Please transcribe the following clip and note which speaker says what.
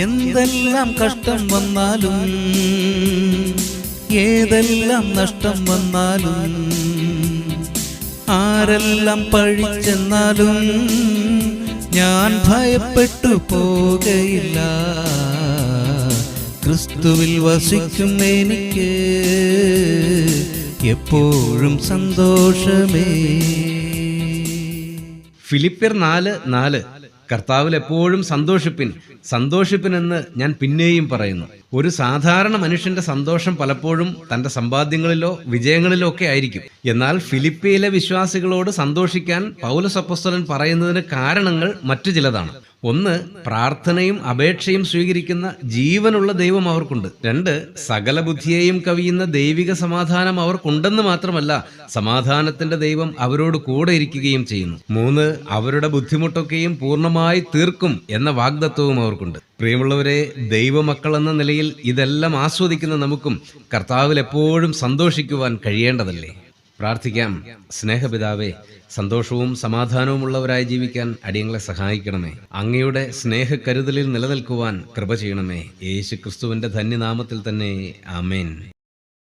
Speaker 1: എന്തെല്ലാം കഷ്ടം വന്നാലും ഏതെല്ലാം നഷ്ടം വന്നാലും ആരെല്ലാം പഴിച്ചെന്നാലും ഞാൻ ഭയപ്പെട്ടു പോകയില്ല. ക്രിസ്തുവിൽ വസിക്കും എനിക്ക് എപ്പോഴും സന്തോഷമേ.
Speaker 2: ഫിലിപ്പ്യർ 4:4 കർത്താവിൽ എപ്പോഴും സന്തോഷിപ്പിനെന്ന് ഞാൻ പിന്നെയും പറയുന്നു. ഒരു സാധാരണ മനുഷ്യന്റെ സന്തോഷം പലപ്പോഴും തന്റെ സമ്പാദ്യങ്ങളിലോ വിജയങ്ങളിലോ ഒക്കെ ആയിരിക്കും. എന്നാൽ ഫിലിപ്പിയിലെ വിശ്വാസികളോട് സന്തോഷിക്കാൻ പൗലോസ് അപ്പോസ്തലൻ പറയുന്നതിന് കാരണങ്ങൾ മറ്റു ചിലതാണ്. 1, പ്രാർത്ഥനയും അപേക്ഷയും സ്വീകരിക്കുന്ന ജീവനുള്ള ദൈവം അവർക്കുണ്ട്. 2, സകല ബുദ്ധിയെയും കവിയുന്ന ദൈവിക സമാധാനം അവർക്കുണ്ടെന്ന് മാത്രമല്ല, സമാധാനത്തിന്റെ ദൈവം അവരോട് കൂടെ ഇരിക്കുകയും ചെയ്യുന്നു. 3, അവരുടെ ബുദ്ധിമുട്ടൊക്കെയും പൂർണ്ണമായി തീർക്കും എന്ന വാഗ്ദത്വവും അവർക്കുണ്ട്. പ്രിയമുള്ളവരെ, ദൈവമക്കൾ എന്ന നിലയിൽ ഇതെല്ലാം ആസ്വദിക്കുന്ന നമുക്കും കർത്താവിൽ എപ്പോഴും സന്തോഷിക്കുവാൻ കഴിയേണ്ടതല്ലേ? പ്രാർത്ഥിക്കാം. സ്നേഹപിതാവേ, സന്തോഷവും സമാധാനവുമുള്ളവരായി ജീവിക്കാൻ അടിയങ്ങളെ സഹായിക്കണമേ. അങ്ങയുടെ സ്നേഹക്കരുതലിൽ നിലനിൽക്കുവാൻ കൃപ ചെയ്യണമേ. യേശു ക്രിസ്തുവിന്റെ ധന്യനാമത്തിൽ തന്നെ. ആമേൻ.